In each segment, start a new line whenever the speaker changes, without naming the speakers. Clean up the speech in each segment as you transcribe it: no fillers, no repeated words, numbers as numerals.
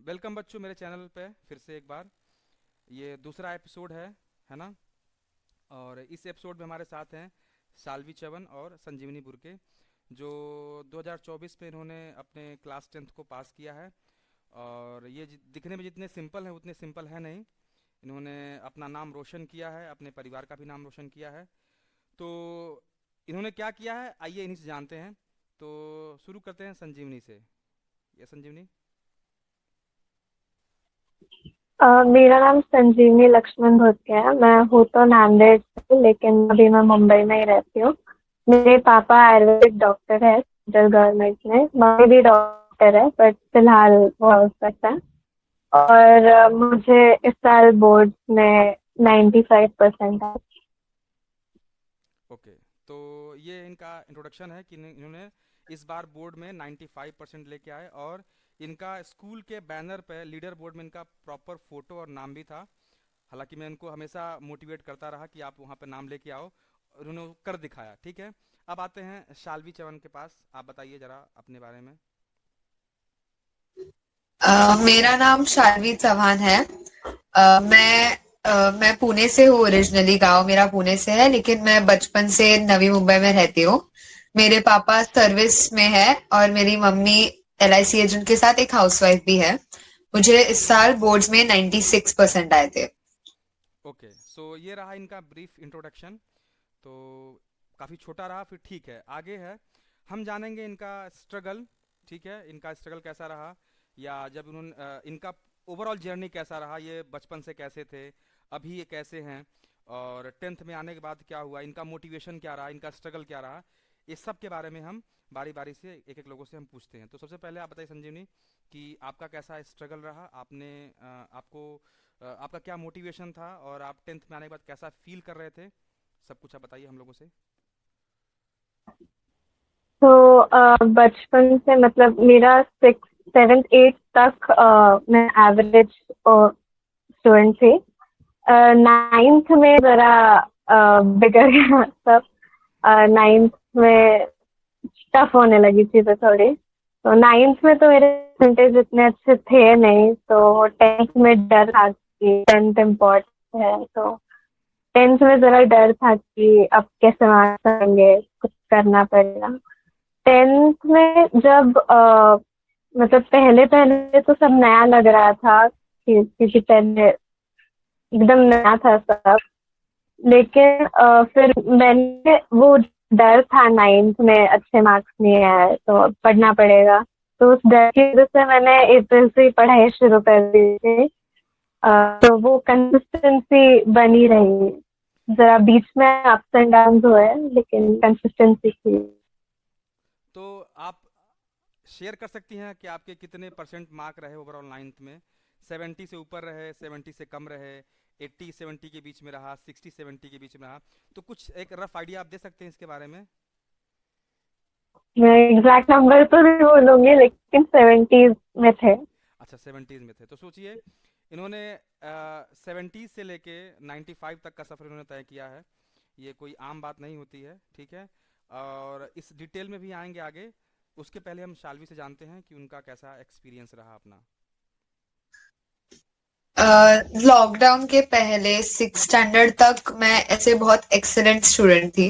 Welcome बच्चों मेरे channel पे फिर से एक बार। ये दूसरा एपिसोड है ना। और इस एपिसोड में हमारे साथ हैं साल्वी चवन और संजीवनी बुरके, जो 2024 में इन्होंने अपने क्लास 10th को पास किया है। और ये दिखने में जितने सिंपल हैं उतने सिंपल है नहीं। इन्होंने अपना नाम रोशन किया है, अपने परिवार का भी नाम रोशन किया है। तो इन्होंने क्या किया है आइए इन्हीं से जानते हैं। तो शुरू करते हैं संजीवनी से। ये संजीवनी।
मेरा नाम संजीवनी लक्ष्मण भुटके है। मैं हूँ तो नांदेड़ से, लेकिन अभी मैं मुंबई में ही रहती हूँ। मेरे पापा आयुर्वेदिक डॉक्टर है सेंट्रल गवर्नमेंट में। मम्मी भी डॉक्टर है, बट फिलहाल वो हाउस वाइफ है। और मुझे इस साल बोर्ड में 95% है।
ओके। तो ये इनका इंट्रोडक्शन है कि इन्होंने इस बार बोर्ड में 95% लेके आए। और इनका स्कूल के बैनर पे लीडर बोर्ड में इनका प्रॉपर फोटो और नाम भी था। हालांकि मैं इनको हमेशा मोटिवेट करता रहा कि आप वहाँ पे नाम लेके आओ, और उन्होंने वो कर दिखाया। ठीक है। अब आते हैं शाल्वी चवन के पास। आप बताइए ज़रा अपने बारे में।
मेरा नाम शाल्वी चौहान है। मैं पुणे से हूँ। ओरिजिनली गांव मेरा पुणे से है, लेकिन मैं बचपन से नवी मुंबई में रहती हूँ। मेरे पापा सर्विस में है और मेरी मम्मी LIC एजेंट के साथ एक हाउसवाइफ भी है। मुझे इस साल बोर्ड्स में 96% आए थे।
ओके, सो ये रहा इनका ब्रीफ इंट्रोडक्शन। तो काफ़ी छोटा रहा, फिर ठीक है। आगे है, हम जानेंगे इनका स्ट्रगल। ठीक है, इनका स्ट्रगल कैसा रहा, या जब उन्होंने इनका ओवरऑल जर्नी कैसा रहा, ये बचपन से कैसे थे, अभी ये कैसे हैं, और 10th में आने के बाद क्या हुआ, इनका मोटिवेशन क्या रहा, इनका स्ट्रगल क्या रहा। इस सब के बारे में हम बारी बारी से एक एक लोगों से हम पूछते हैं। तो सबसे पहले आप बताइए संजीवनी कि आपका कैसा स्ट्रगल रहा। आपने आपका क्या मोटिवेशन था, और आप 10th में आने के बाद कैसा फील कर रहे थे। सब कुछ आप बताइए हम लोगों से।
तो बचपन से मतलब मेरा 6, 7, 8 तक मैं एवरेज स्टूडेंट थी। 9th में जरा बिगड़ गया सब। 9th में टफ होने लगी चीजें थोड़ी। तो 9th में तो मेरे परसेंटेज इतने अच्छे थे नहीं, तो 10th में डर था कि 10th इम्पोर्टेंट है। तो 10th में जरा डर था कि अब कैसे मार्क्स आएंगे, कुछ करना पड़ेगा। 10th में जब मतलब पहले पहले तो सब नया लग रहा था, क्योंकि पहले एकदम नया था सब। लेकिन फिर मैंने वो डर था 9th में अच्छे मार्क्स नहीं आए तो पढ़ना पड़ेगा। तो उस डर की वजह से मैंने अप्रैल से ही पढ़ाई शुरू कर दी थी। तो वो कंसिस्टेंसी बनी रही। जरा बीच में अप्स एंड डाउन हुए, लेकिन कंसिस्टेंसी थी।
तो आप शेयर कर सकती हैं कि आपके कितने परसेंट मार्क रहे ओवरऑल 9th में। 70 से ऊपर रहे, 70 से कम रहे, 80 70 के बीच में रहा, 60 70 के बीच में रहा। तो कुछ एक रफ आइडिया आप दे सकते हैं इसके बारे में।
मैं एग्जैक्ट नंबर तो नहीं बोलूंगी, लेकिन 70s में थे।
अच्छा, 70s में थे। तो सोचिए, इन्होंने 70 से लेके 95 तक का सफ़र इन्होंने तय किया है। ये कोई आम बात नहीं होती है। ठीक है। और इस डिटेल में भी आएंगे आगे। उसके पहले हम शाल्वी से जानते हैं कि उनका कैसा एक्सपीरियंस रहा अपना।
लॉकडाउन के पहले 6 स्टैंडर्ड तक मैं ऐसे बहुत एक्सीलेंट स्टूडेंट थी।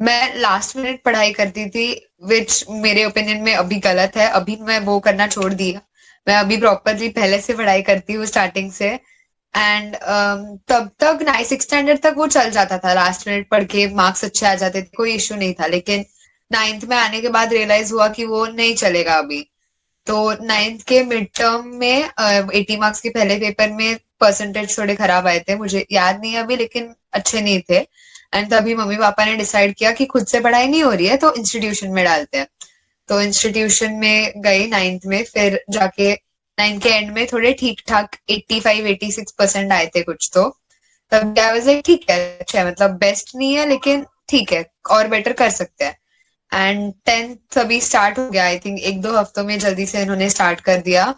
मैं लास्ट मिनट पढ़ाई करती थी, विच मेरे ओपिनियन में अभी गलत है। अभी मैं वो करना छोड़ दिया। मैं अभी प्रॉपरली पहले से पढ़ाई करती हूँ, स्टार्टिंग से। एंड तब तक 6 स्टैंडर्ड तक वो चल जाता था, लास्ट मिनट पढ़ के मार्क्स अच्छे आ जाते थे, कोई इशू नहीं था। लेकिन 9th में आने के बाद रियलाइज हुआ कि वो नहीं चलेगा अभी। तो 9th के मिड टर्म में 80 मार्क्स के पहले पेपर में परसेंटेज थोड़े खराब आए थे, मुझे याद नहीं है अभी, लेकिन अच्छे नहीं थे। एंड तभी मम्मी पापा ने डिसाइड किया कि खुद से पढ़ाई नहीं हो रही है तो इंस्टीट्यूशन में डालते हैं। तो इंस्टीट्यूशन में गई 9th में, फिर जाके 9th के एंड में थोड़े ठीक ठाक 85 86% आए थे कुछ। तो तब आई वाज लाइक ठीक है, अच्छा है, मतलब बेस्ट नहीं है लेकिन ठीक है, और बेटर कर सकते हैं। एंड 10th अभी स्टार्ट हो गया, आई थिंक 1 2 हफ्तों में जल्दी से इन्होंने स्टार्ट कर दिया।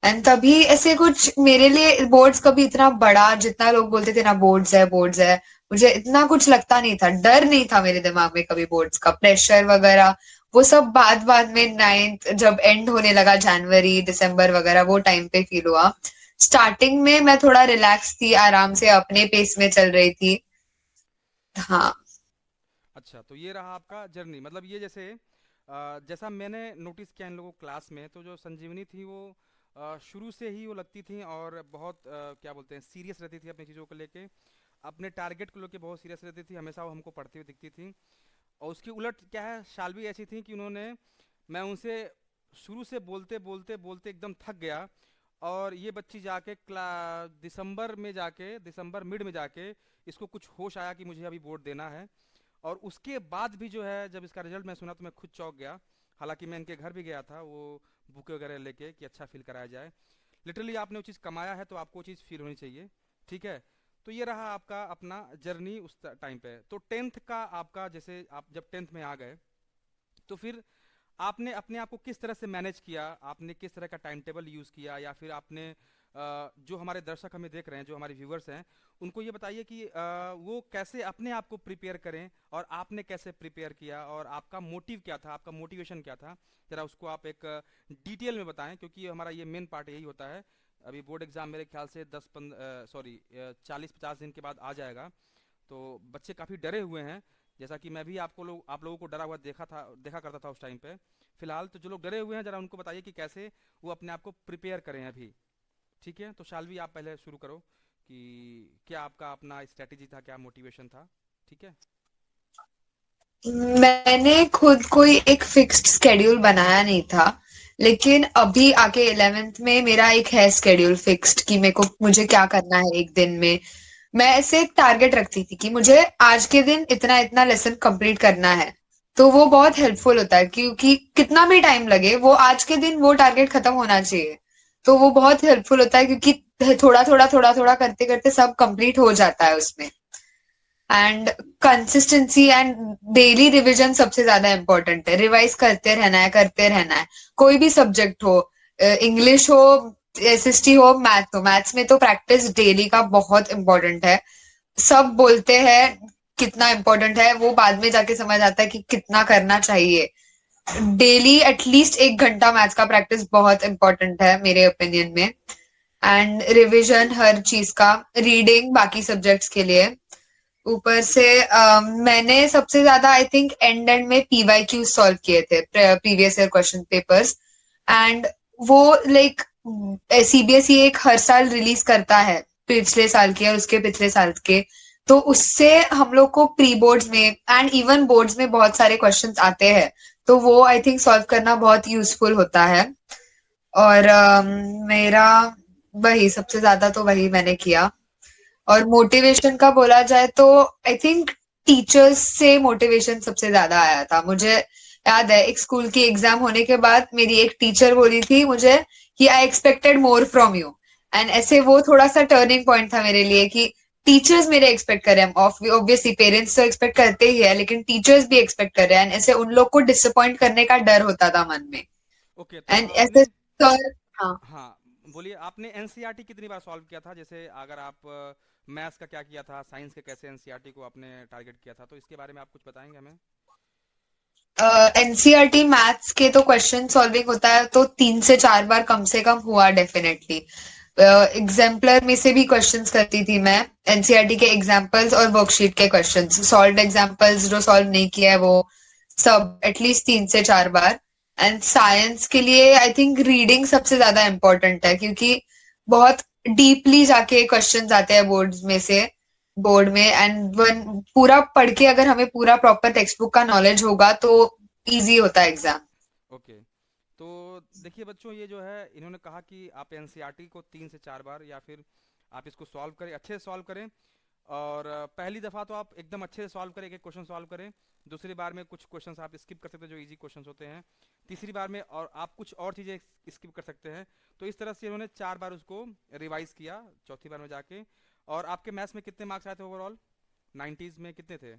एंड तभी ऐसे कुछ मेरे लिए बोर्ड्स कभी इतना बड़ा, जितना लोग बोलते थे ना बोर्ड्स है बोर्ड्स है, मुझे इतना कुछ लगता नहीं था। डर नहीं था मेरे दिमाग में कभी बोर्ड्स का, प्रेशर वगैरह वो सब बाद बाद में 9th जब एंड होने लगा, जनवरी दिसंबर वगैरह, वो टाइम पे फील हुआ। स्टार्टिंग में मैं थोड़ा रिलैक्स थी, आराम से अपने पेस में चल रही थी। हाँ।
अच्छा, तो ये रहा आपका जर्नी, मतलब ये जैसे जैसा मैंने नोटिस किया इन लोगों क्लास में, तो जो संजीवनी थी वो शुरू से ही वो लगती थी और बहुत क्या बोलते हैं, सीरियस रहती थी अपनी चीज़ों को लेके, अपने टारगेट को लेके बहुत सीरियस रहती थी, हमेशा वो हमको पढ़ती हुई दिखती थी। और उसकी उलट क्या है, शालवी ऐसी थी कि उन्होंने, मैं उनसे शुरू से बोलते बोलते बोलते एकदम थक गया, और ये बच्ची जाके दिसंबर में जाके, दिसंबर मिड में जाके इसको कुछ होश आया कि मुझे अभी बोर्ड देना है। और उसके बाद भी जो है, जब इसका रिजल्ट मैं सुना तो मैं खुद चौंक गया। हालांकि मैं इनके घर भी गया था वो बुके वगैरह लेके कि अच्छा फील कराया जाए। लिटरली आपने वो चीज़ कमाया है तो आपको वो चीज़ फील होनी चाहिए। ठीक है। तो ये रहा आपका अपना जर्नी उस टाइम पे। तो टेंथ का आपका, जैसे आप जब टेंथ में आ गए, तो फिर आपने अपने आप को किस तरह से मैनेज किया, आपने किस तरह का टाइम टेबल यूज़ किया, या फिर आपने जो हमारे दर्शक हमें देख रहे हैं, जो हमारे व्यूवर्स हैं, उनको ये बताइए कि वो कैसे अपने आप को प्रिपेयर करें, और आपने कैसे प्रिपेयर किया, और आपका मोटिव क्या था, आपका मोटिवेशन क्या था, ज़रा उसको आप एक डिटेल में बताएं, क्योंकि हमारा ये मेन पार्ट यही होता है। अभी बोर्ड एग्ज़ाम मेरे ख्याल से 40-50 दिन के बाद आ जाएगा, तो बच्चे काफ़ी डरे हुए हैं, जैसा कि मैं भी आप लोगों को डरा हुआ देखा करता था उस टाइम पे। फिलहाल तो जो लोग डरे हुए हैं, ज़रा उनको बताइए कि कैसे वो अपने आप को प्रिपेयर करें अभी। ठीक है, तो शालवी आप पहले शुरू करो कि क्या आपका अपना स्ट्रेटेजी था, क्या मोटिवेशन था। ठीक है।
मैंने खुद कोई एक फिक्स्ड स्केड्यूल बनाया नहीं था, लेकिन अभी आके 11th में मेरा एक है स्केड्यूल फिक्स्ड कि मेरे को मुझे क्या करना है एक दिन में। मैं ऐसे एक टारगेट रखती थी कि मुझे आज के दिन इतना इतना लेसन कंप्लीट करना है। तो वो बहुत हेल्पफुल होता है, क्योंकि कितना भी टाइम लगे, वो आज के दिन वो टारगेट खत्म होना चाहिए। तो वो बहुत हेल्पफुल होता है, क्योंकि थोड़ा थोड़ा करते करते सब कंप्लीट हो जाता है उसमें। And consistency and daily revision सबसे ज्यादा इंपॉर्टेंट है। रिवाइज करते रहना है, करते रहना है। कोई भी सब्जेक्ट हो, इंग्लिश हो, एसएसटी हो, मैथ हो, मैथ्स में तो प्रैक्टिस डेली का बहुत इंपॉर्टेंट है। सब बोलते हैं कितना इंपॉर्टेंट है, वो बाद में जाके समझ आता है कि कितना करना चाहिए। डेली एटलीस्ट 1 घंटा मैथ्स का प्रैक्टिस बहुत इंपॉर्टेंट है मेरे ओपिनियन में। एंड रिविजन हर चीज का, रीडिंग बाकी सब्जेक्ट्स के लिए। ऊपर से मैंने सबसे ज्यादा आई थिंक एंड में पीवाई क्यू सॉल्व किए थे, previous year question papers. And वो लाइक सीबीएसई एक हर साल रिलीज करता है, पिछले साल के और उसके पिछले साल के। तो उससे हम लोग को प्री बोर्ड्स में एंड इवन बोर्ड्स में बहुत सारे क्वेश्चंस आते हैं। तो वो आई थिंक सॉल्व करना बहुत यूजफुल होता है। और मेरा वही सबसे ज्यादा तो वही मैंने किया। और मोटिवेशन का बोला जाए तो आई थिंक टीचर्स से मोटिवेशन सबसे ज्यादा आया था मुझे। याद है एक स्कूल की एग्जाम होने के बाद मेरी एक टीचर बोली थी मुझे कि I expected more from you. And ऐसे वो थोड़ा सा टर्निंग पॉइंट था मेरे लिए कि टीचर्स मेरे एक्सपेक्ट कर रहे हैं। ऑब्वियसली पेरेंट्स तो एक्सपेक्ट करते ही है, लेकिन टीचर्स भी एक्सपेक्ट कर रहे हैं, एंड ऐसे उन लोग को डिसअपॉइंट करने का डर होता था मन में।
ओके, तो
एंड
आपने,
ऐसे सर। हाँ।
हाँ बोलिए, आपने एनसीईआरटी कितनी बार सॉल्व किया था, जैसे अगर आप मैथ्स का क्या किया था, साइंस के कैसे एनसीईआरटी को आपने टारगेट किया था, तो इसके बारे में आप कुछ बताएंगे हमें।
एनसीईआरटी मैथ्स के तो क्वेश्चन सॉल्विंग होता है, तो 3 से 4 बार कम से कम हुआ डेफिनेटली। एग्जाम्पलर में से भी क्वेश्चंस करती थी मैं, एनसीईआरटी के एग्जाम्पल्स और वर्कशीट के क्वेश्चंस। सॉल्व एग्जाम्पल्स जो सॉल्व नहीं किया है वो सब एटलीस्ट 3 से 4 बार। एंड साइंस के लिए आई थिंक रीडिंग सबसे ज्यादा इम्पोर्टेंट है, क्योंकि बहुत डीपली जाके क्वेश्चंस आते हैं बोर्ड में। एंड वन पूरा पढ़ के अगर हमें पूरा प्रॉपर टेक्स्ट बुक का नॉलेज होगा तो इजी होता है एग्जाम।
ओके, तो देखिए बच्चों, ये जो है इन्होंने कहा कि आप एनसीईआरटी को 3 से 4 बार, या फिर आप इसको सॉल्व करें, अच्छे से सॉल्व करें। और पहली दफ़ा तो आप एकदम अच्छे से सॉल्व करें, एक एक क्वेश्चन सॉल्व करें। दूसरी बार में कुछ क्वेश्चंस आप स्किप कर सकते हैं जो इजी क्वेश्चंस होते हैं। तीसरी बार में और आप कुछ और चीज़ें स्किप कर सकते हैं। तो इस तरह से इन्होंने 4 बार उसको रिवाइज किया, चौथी बार में जाके। और आपके मैथ्स में कितने मार्क्स आए थे ओवरऑल, 90s में कितने थे।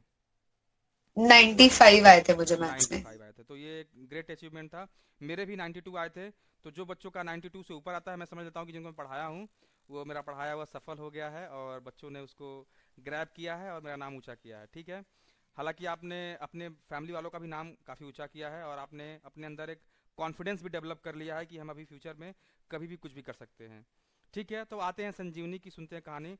95 आए थे मुझे मैथ्स में।
95 आए थे, तो ये एक ग्रेट अचीवमेंट था। मेरे भी 92 आए थे। तो जो बच्चों का 92 से ऊपर आता है, मैं समझ लेता हूँ कि जिनको मैं पढ़ाया हूँ वो मेरा पढ़ाया हुआ सफल हो गया है, और बच्चों ने उसको ग्रैब किया है और मेरा नाम ऊंचा किया है। ठीक है। हालांकि आपने अपने फैमिली वालों का भी नाम काफ़ी ऊंचा किया है और आपने अपने अंदर एक कॉन्फिडेंस भी डेवलप कर लिया है कि हम अभी फ्यूचर में कभी भी कुछ भी कर सकते हैं। ठीक है, तो आते हैं संजीवनी की, सुनते हैं कहानी।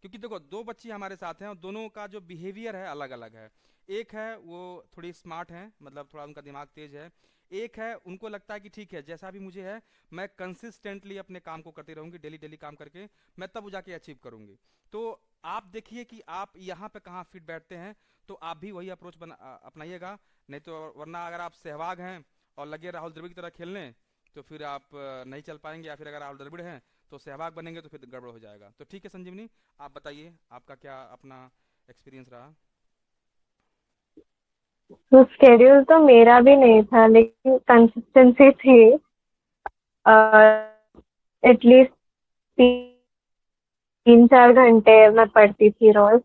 क्योंकि देखो, दो बच्ची हमारे साथ हैं और दोनों का जो बिहेवियर है अलग अलग है। एक है वो थोड़ी स्मार्ट है, मतलब थोड़ा उनका दिमाग तेज है। एक है उनको लगता है कि ठीक है जैसा भी मुझे है, मैं कंसिस्टेंटली अपने काम को करती रहूंगी, डेली डेली काम करके मैं तब जाके अचीव करूंगी। तो आप देखिए कि आप यहाँ पे कहाँ फिट बैठते हैं, तो आप भी वही अप्रोच अपनाइएगा। नहीं तो वरना अगर आप सहवाग हैं और लगे राहुल द्रविड़ की तरह खेलने, तो फिर आप नहीं चल पाएंगे। या फिर अगर राहुल द्रविड़ हैं तो सहवाग बनेंगे तो फिर गड़बड़ हो जाएगा। तो ठीक है संजीवनी, आप बताइए आपका क्या अपना एक्सपीरियंस रहा।
तो स्केड्यूल तो मेरा भी नहीं था, लेकिन कंसिस्टेंसी थी। एटलीस्ट 3-4 घंटे मैं पढ़ती थी रोज।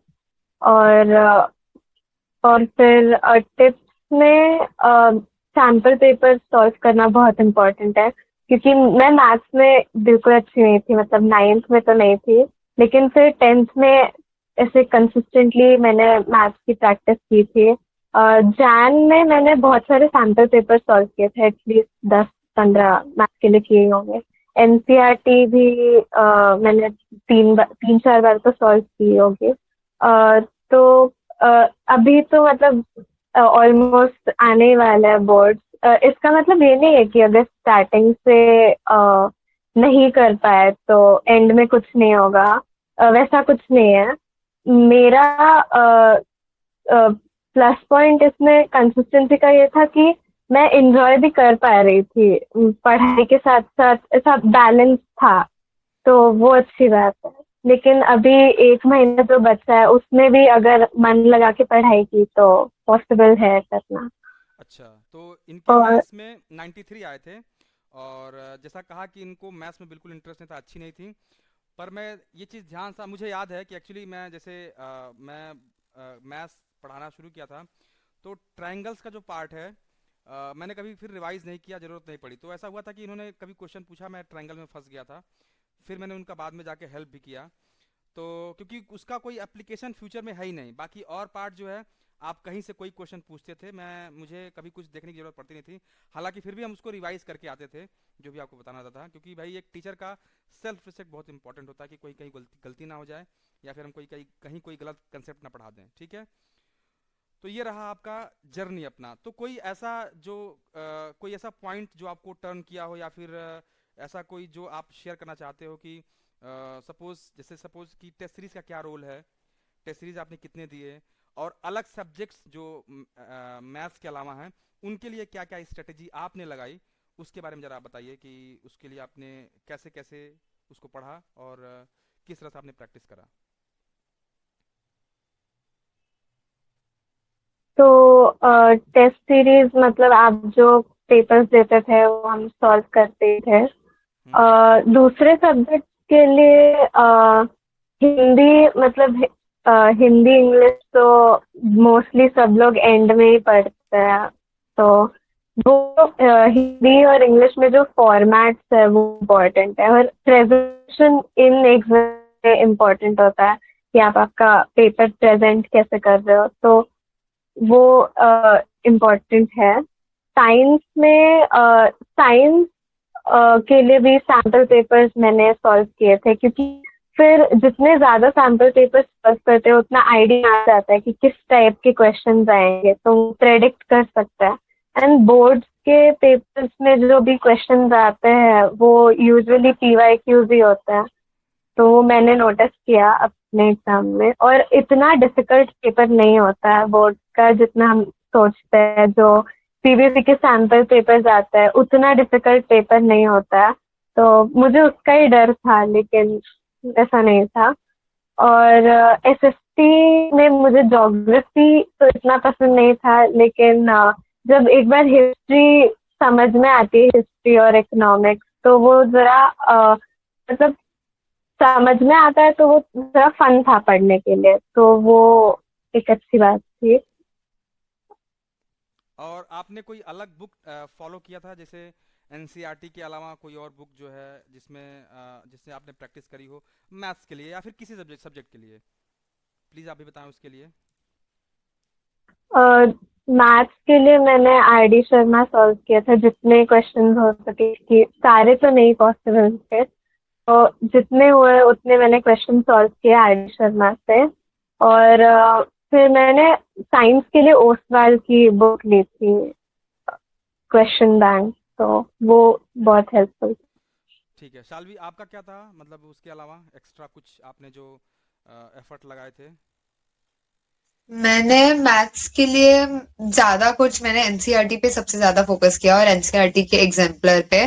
और फिर टिप्स में सैम्पल पेपर सॉल्व करना बहुत इम्पोर्टेंट है, क्योंकि मैं मैथ्स में बिल्कुल अच्छी नहीं थी, मतलब 9th में तो नहीं थी, लेकिन फिर 10th में ऐसे कंसिस्टेंटली मैंने मैथ्स की प्रैक्टिस की थी। जैन में मैंने बहुत सारे सैम्पल पेपर सॉल्व किए थे, एटलीस्ट 10-15 मैथ्स के लिए किए होंगे। एनसीईआरटी भी मैंने 3-4 बार तो सॉल्व की होगी। तो अभी तो मतलब ऑलमोस्ट आने ही वाला है बोर्ड। इसका मतलब ये नहीं है कि अगर स्टार्टिंग से नहीं कर पाए तो एंड में कुछ नहीं होगा। वैसा कुछ नहीं है। मेरा प्लस पॉइंट इसमें कंसिस्टेंसी का ये था कि मैं इंजॉय भी कर पा रही थी, पढ़ाई के साथ साथ ऐसा बैलेंस था। तो वो अच्छी बात है। लेकिन अभी 1 महीना जो बचा है उसमें भी अगर मन लगा के पढ़ाई की तो पॉसिबल है करना।
अच्छा, तो इनके
और
मैथ्स में 93 आए थे। और जैसा कहा कि इनको मैथ्स में बिल्कुल इंटरेस्ट नहीं था, अच्छी नहीं थी। पर मैं ये चीज़ ध्यान सा मुझे याद है कि एक्चुअली मैं जैसे मैं मैथ्स पढ़ाना शुरू किया था, तो ट्रायंगल्स का जो पार्ट है मैंने कभी फिर रिवाइज नहीं किया, ज़रूरत नहीं पड़ी। तो ऐसा हुआ था कि इन्होंने कभी क्वेश्चन पूछा, मैं ट्रायंगल में फंस गया था। फिर मैंने उनका बाद में जाके हेल्प भी किया। तो क्योंकि उसका कोई एप्लीकेशन फ्यूचर में है ही नहीं, बाकी और पार्ट जो है आप कहीं से कोई क्वेश्चन पूछते थे, मैं मुझे कभी कुछ देखने की जरूरत पड़ती नहीं थी। हालांकि फिर भी हम उसको रिवाइज करके आते थे, जो भी आपको बताना था। क्योंकि भाई एक टीचर का सेल्फ रिस्पेक्ट बहुत इंपॉर्टेंट होता है, कि कोई कहीं गलती ना हो जाए, या फिर हम कोई कहीं कहीं कोई गलत कंसेप्ट ना पढ़ा दें। ठीक है, तो ये रहा आपका जर्नी अपना। तो कोई ऐसा जो कोई ऐसा पॉइंट जो आपको टर्न किया हो, या फिर ऐसा कोई जो आप शेयर करना चाहते हो कि सपोज कि टेस्ट सीरीज का क्या रोल है, टेस्ट सीरीज आपने कितने दिए, और अलग सब्जेक्ट्स जो मैथ्स के अलावा हैं उनके लिए क्या क्या स्ट्रेटेजी आपने लगाई, उसके बारे में ज़रा आप बताइए कि उसके लिए आपने कैसे कैसे उसको पढ़ा और किस तरह से आपने प्रैक्टिस करा।
तो टेस्ट सीरीज मतलब आप जो पेपर्स देते थे वो हम सॉल्व करते थे।
हम्म।
दूसरे सब्जेक्ट के लिए हिंदी मतलब हिंदी इंग्लिश तो मोस्टली सब लोग एंड में ही पढ़ते हैं। तो वो हिंदी और इंग्लिश में जो फॉर्मेट्स है वो इम्पोर्टेंट है, और प्रेजेंटेशन इन एग्जाम में इम्पोर्टेंट होता है कि आप आपका पेपर प्रेजेंट कैसे कर रहे हो। तो वो इम्पोर्टेंट है। साइंस में साइंस के लिए भी सैम्पल पेपर्स मैंने सॉल्व किए थे, क्योंकि फिर जितने ज़्यादा सैम्पल पेपर्स सॉल्व करते हैं उतना आइडिया आ जाता है कि किस टाइप के क्वेश्चंस आएंगे, तो प्रेडिक्ट कर सकता है। एंड बोर्ड्स के पेपर्स में जो भी क्वेश्चंस आते हैं वो यूजुअली पीवाईक्यूज ही होते हैं। तो वो मैंने नोटिस किया अपने एग्जाम में, और इतना डिफिकल्ट पेपर नहीं होता है बोर्ड का जितना हम सोचते हैं। जो सीबीएसई के सैम्पल पेपर्स आता है उतना डिफिकल्ट पेपर नहीं होता है। तो मुझे उसका ही डर था, लेकिन ऐसा नहीं था। और एसएसटी में मुझे ज्योग्राफी तो इतना पसंद नहीं था, लेकिन जब एक बार हिस्ट्री समझ में आती है, हिस्ट्री और इकोनॉमिक्स, तो वो जरा मतलब समझ में आता है, तो वो थोड़ा फन था पढ़ने के लिए, तो वो एक अच्छी बात थी।
और आपने कोई अलग बुक फॉलो किया था, जैसे एनसीईआरटी के अलावा कोई और बुक जो है जिसमें जिससे आपने प्रैक्टिस करी हो मैथ्स के लिए, या फिर किसी सब्जेक्ट सब्जेक्ट के लिए? प्लीज़ आप भी बताएं उसके लिए।
मैथ्स के लिए मैंने आईडी शर्मा सॉल्व किया था, जितने क्वेश्चंस हो सके, कि सारे तो नहीं पॉसिबल थे, तो जितने हुए उतने मैंने क्वेश्चन सॉल्व किए आईडी शर्मा से। और फिर मैंने साइंस के लिए ओसवाल की बुक ली थी, क्वेश्चन बैंक, तो वो बहुत हेल्पफुल।
ठीक है, शालवी आपका क्या था, मतलब उसके अलावा एक्स्ट्रा कुछ आपने जो एफर्ट लगाए थे?
मैंने मैथ्स के लिए ज्यादा कुछ मैंने एनसीईआरटी पे सबसे ज्यादा फोकस किया और एनसीईआरटी के एग्जाम्पलर पे।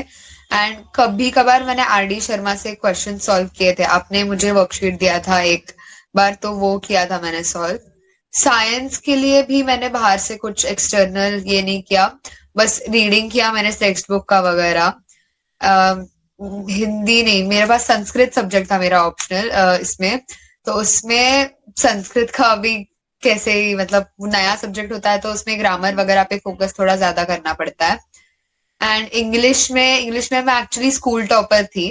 एंड कभी कभार मैंने आरडी शर्मा से क्वेश्चन सॉल्व किए थे, आपने मुझे वर्कशीट दिया था एक बार, तो वो किया था मैंने सॉल्व। साइंस के लिए भी मैंने बाहर से कुछ एक्सटर्नल ये नहीं किया, बस रीडिंग किया मैंने टेक्स्ट बुक का वगैरह। हिंदी नहीं, मेरे पास संस्कृत सब्जेक्ट था मेरा ऑप्शनल इसमें, तो उसमें संस्कृत का भी कैसे ही, मतलब वो नया सब्जेक्ट होता है तो उसमें ग्रामर वगैरह पे फोकस थोड़ा ज्यादा करना पड़ता है। एंड इंग्लिश में मैं एक्चुअली स्कूल टॉपर थी,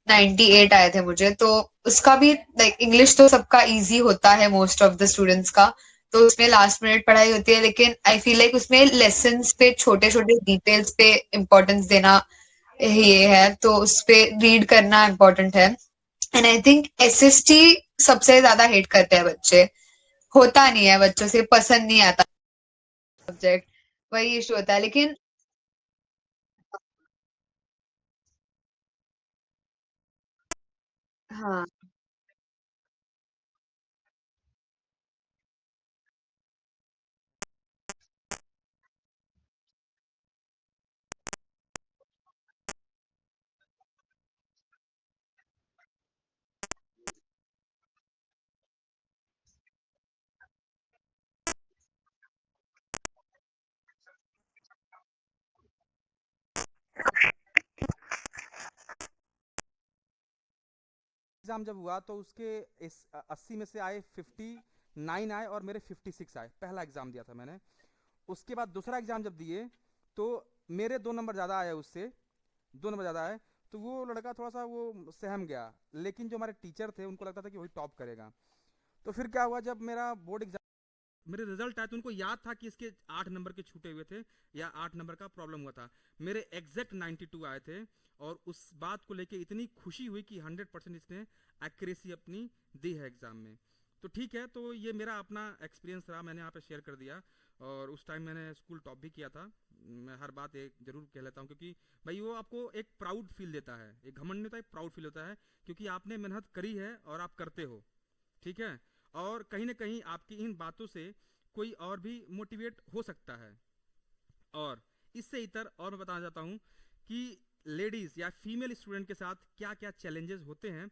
98 आए थे मुझे, तो उसका भी लाइक इंग्लिश तो सबका इजी होता है मोस्ट ऑफ द स्टूडेंट्स का, तो उसमें लास्ट मिनट पढ़ाई होती है, लेकिन आई फील लाइक उसमें लेसन्स पे छोटे छोटे डिटेल्स पे इम्पोर्टेंस देना ये है, तो उस पे रीड करना इम्पोर्टेंट है। एंड आई थिंक एसएसटी सबसे ज्यादा हेट करते हैं बच्चे, होता नहीं है, बच्चों से पसंद नहीं आता सब्जेक्ट, वही इशू होता है, लेकिन हाँ।
एग्ज़ाम जब हुआ तो उसके इस 80 में से आए 59 आए और मेरे 56 आए, पहला एग्ज़ाम दिया था मैंने। उसके बाद दूसरा एग्ज़ाम जब दिए तो मेरे 2 नंबर ज़्यादा आए उससे, 2 नंबर ज़्यादा आए, तो वो लड़का थोड़ा सा वो सहम गया। लेकिन जो हमारे टीचर थे उनको लगता था कि वही टॉप करेगा। तो फिर क्या हुआ, जब मेरा बोर्ड एग्जाम, मेरे रिजल्ट आए तो उनको याद था कि इसके 8 नंबर के छूटे हुए थे या 8 नंबर का प्रॉब्लम हुआ था। मेरे एग्जैक्ट 92 आए थे और उस बात को लेके इतनी खुशी हुई कि 100% इसने एक्यूरेसी अपनी दी है एग्जाम में। तो ठीक है, तो ये मेरा अपना एक्सपीरियंस रहा, मैंने यहाँ पे शेयर कर दिया। और उस टाइम मैंने स्कूल टॉप भी किया था। मैं हर बात एक जरूर कह लेता हूँ, क्योंकि भाई वो आपको एक प्राउड फील देता है, एक घमंड नहीं होता, एक प्राउड फील होता है, क्योंकि आपने मेहनत करी है और आप करते हो। ठीक है, और कहीं ना कहीं आपकी इन बातों से कोई और भी मोटिवेट हो सकता है। और इससे इतर और मैं बताना चाहता हूँ कि लेडीज या फीमेल स्टूडेंट के साथ क्या क्या चैलेंजेस होते हैं,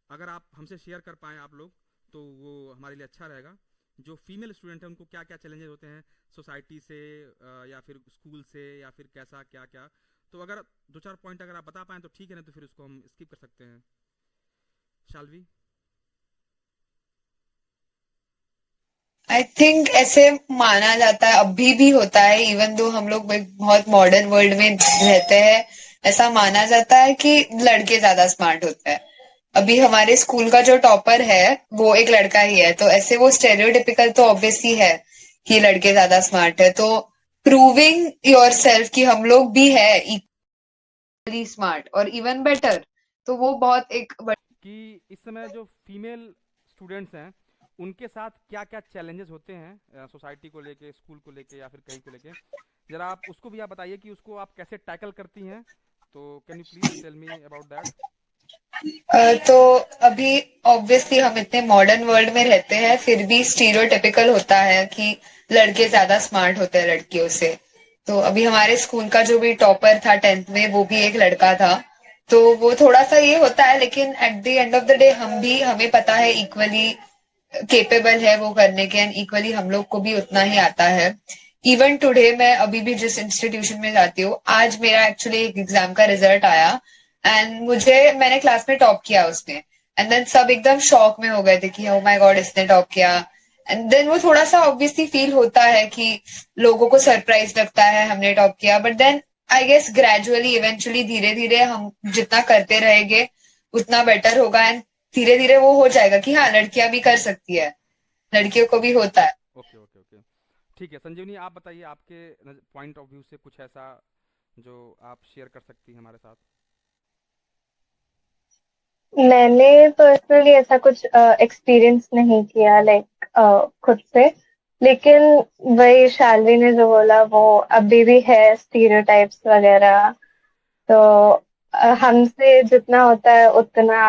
अगर आप हमसे शेयर कर पाएँ आप लोग, तो वो हमारे लिए अच्छा रहेगा। जो फीमेल स्टूडेंट है उनको क्या क्या चैलेंजेस होते हैं सोसाइटी से, या फिर स्कूल से, या फिर कैसा क्या क्या। तो अगर दो चार पॉइंट अगर आप बता पाएँ तो ठीक है, नहीं तो फिर उसको हम स्किप कर सकते हैं। शालवी?
आई थिंक ऐसे माना जाता है, अभी भी होता है, इवन दो हम लोग एक बहुत मॉडर्न वर्ल्ड में रहते हैं, ऐसा माना जाता है कि लड़के ज्यादा स्मार्ट होते हैं। अभी हमारे स्कूल का जो टॉपर है वो एक लड़का ही है, तो ऐसे वो स्टेरियोटिपिकल तो ऑब्वियसली है कि लड़के ज्यादा स्मार्ट है, तो प्रूविंग योर सेल्फ कि हम लोग भी है इक्वली स्मार्ट और इवन बेटर, तो वो बहुत एक
कि इस समय जो फीमेल स्टूडेंट्स हैं उनके साथ क्या क्या चैलेंजेस होते हैं सोसाइटी को लेके, स्कूल को लेके, या फिर कहीं को लेके, ज़रा आप उसको भी आप बताइए कि उसको आप कैसे टैकल करती हैं। तो can you please tell me about that?
तो अभी ऑब्वियसली हम इतने मॉडर्न वर्ल्ड में रहते हैं, फिर भी स्टीरियोटिपिकल होता है कि लड़के ज्यादा स्मार्ट होते हैं लड़कियों से। तो अभी हमारे स्कूल का जो भी टॉपर था 10th में, वो भी एक लड़का था, तो वो थोड़ा सा ये होता है, लेकिन at the end of the day हमें पता है इक्वली केपेबल है वो करने के, एंड इक्वली हम लोग को भी उतना ही आता है। इवन टुडे मैं अभी भी जिस इंस्टीट्यूशन में जाती हूँ, आज मेरा एक्चुअली एक एग्जाम का रिजल्ट आया, एंड मैंने क्लास में टॉप किया उसने, एंड देन सब एकदम शॉक में हो गए थे कि ओ माय गॉड इसने टॉप किया। एंड देन वो थोड़ा सा ऑब्वियसली फील होता है कि लोगों को सरप्राइज लगता है हमने टॉप किया, but then I guess gradually eventually धीरे धीरे हम जितना करते रहेंगे उतना बेटर होगा, एंड धीरे धीरे वो हो जाएगा कि हाँ लड़कियां भी कर सकती है, लड़कियों को भी होता है।
Okay okay okay. ठीक है संजीवनी, आप बताइए आपके पॉइंट ऑफ व्यू से कुछ ऐसा जो आप शेयर कर सकती हैं हमारे साथ।
मैंने पर्सनली ऐसा कुछ एक्सपीरियंस नहीं किया, लाइक खुद से। लेकिन वही शालवी ने जो बोला वो अभी भी है, स्टीरियोटाइप्स वगैरह। तो हमसे जितना होता है उतना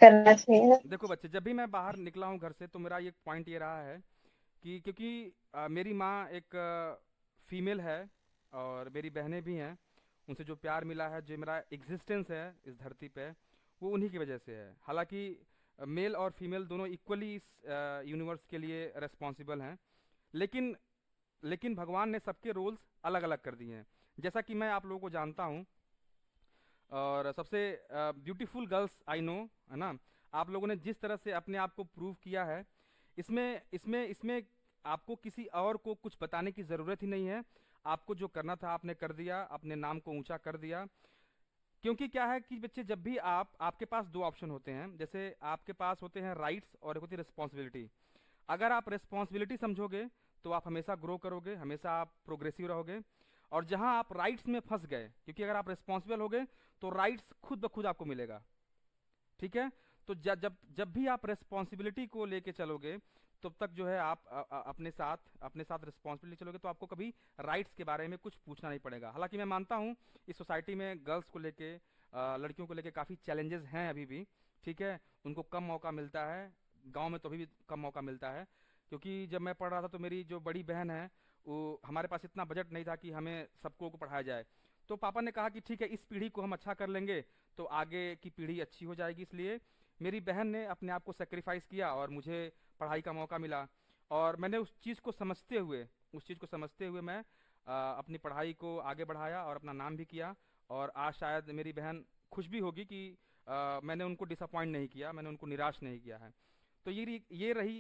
करना चाहिए।
देखो बच्चे, जब भी मैं बाहर निकला हूँ घर से तो मेरा ये पॉइंट ये रहा है कि क्योंकि मेरी माँ एक फीमेल है और मेरी बहनें भी हैं, उनसे जो प्यार मिला है, जो मेरा एग्जिस्टेंस है इस धरती पे, वो उन्हीं की वजह से है। हालांकि मेल और फीमेल दोनों इक्वली इस यूनिवर्स के लिए रेस्पॉन्सिबल हैं, लेकिन लेकिन भगवान ने सबके रोल्स अलग अलग कर दिए हैं। जैसा कि मैं आप लोगों को जानता हूँ, और सबसे ब्यूटीफुल गर्ल्स आई नो, है ना, आप लोगों ने जिस तरह से अपने आप को प्रूव किया है, इसमें इसमें इसमें आपको किसी और को कुछ बताने की ज़रूरत ही नहीं है। आपको जो करना था आपने कर दिया, अपने नाम को ऊंचा कर दिया। क्योंकि क्या है कि बच्चे, जब भी आपके पास दो ऑप्शन होते हैं, जैसे आपके पास होते हैं राइट्स और एक होती है रिस्पॉन्सिबिलिटी। अगर आप रिस्पॉन्सिबिलिटी समझोगे तो आप हमेशा ग्रो करोगे, हमेशा आप प्रोग्रेसिव रहोगे। और जहां आप राइट्स में फंस गए, क्योंकि अगर आप रिस्पॉन्सिबल होगे तो राइट्स खुद ब खुद आपको मिलेगा। ठीक है। तो जब जब भी आप रिस्पॉन्सिबिलिटी को लेके चलोगे, तब तक जो है आप अपने साथ रिस्पॉन्सिबिलिटी चलोगे, तो आपको कभी राइट्स के बारे में कुछ पूछना नहीं पड़ेगा। हालांकि मैं मानता हूँ इस सोसाइटी में गर्ल्स को लेके, लड़कियों को लेके काफ़ी चैलेंजेस हैं अभी भी। ठीक है। उनको कम मौका मिलता है, गांव में तो अभी भी कम मौका मिलता है। क्योंकि जब मैं पढ़ रहा था तो मेरी जो बड़ी बहन है, वो, हमारे पास इतना बजट नहीं था कि हमें सबको को पढ़ाया जाए। तो पापा ने कहा कि ठीक है, इस पीढ़ी को हम अच्छा कर लेंगे तो आगे की पीढ़ी अच्छी हो जाएगी, इसलिए मेरी बहन ने अपने आप को सेक्रीफाइस किया और मुझे पढ़ाई का मौका मिला। और मैंने उस चीज़ को समझते हुए मैं अपनी पढ़ाई को आगे बढ़ाया और अपना नाम भी किया। और आज शायद मेरी बहन खुश भी होगी कि मैंने उनको डिसअपॉइंट नहीं किया, मैंने उनको निराश नहीं किया है। तो ये रही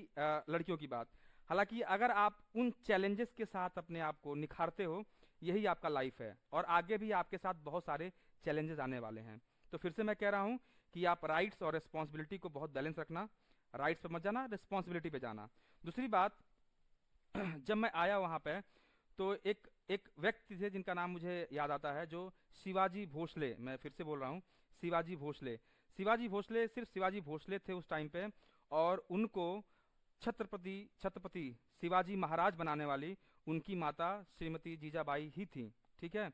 लड़कियों की बात। हालांकि अगर आप उन चैलेंजेस के साथ अपने आप को निखारते हो, यही आपका लाइफ है, और आगे भी आपके साथ बहुत सारे चैलेंजेस आने वाले हैं। तो फिर से मैं कह रहा हूँ कि आप राइट्स और रिस्पॉन्सिबिलिटी को बहुत बैलेंस रखना। राइट्स पे मत जाना, रिस्पॉन्सिबिलिटी पे जाना। दूसरी बात, जब मैं आया वहाँ पे तो एक एक व्यक्ति थे जिनका नाम मुझे याद आता है, जो शिवाजी भोसले, मैं फिर से बोल रहा हूँ, शिवाजी भोसले। शिवाजी भोसले सिर्फ शिवाजी भोसले थे उस टाइम पे, और उनको छत्रपति छत्रपति शिवाजी महाराज बनाने वाली उनकी माता श्रीमती जीजाबाई ही थी। ठीक है।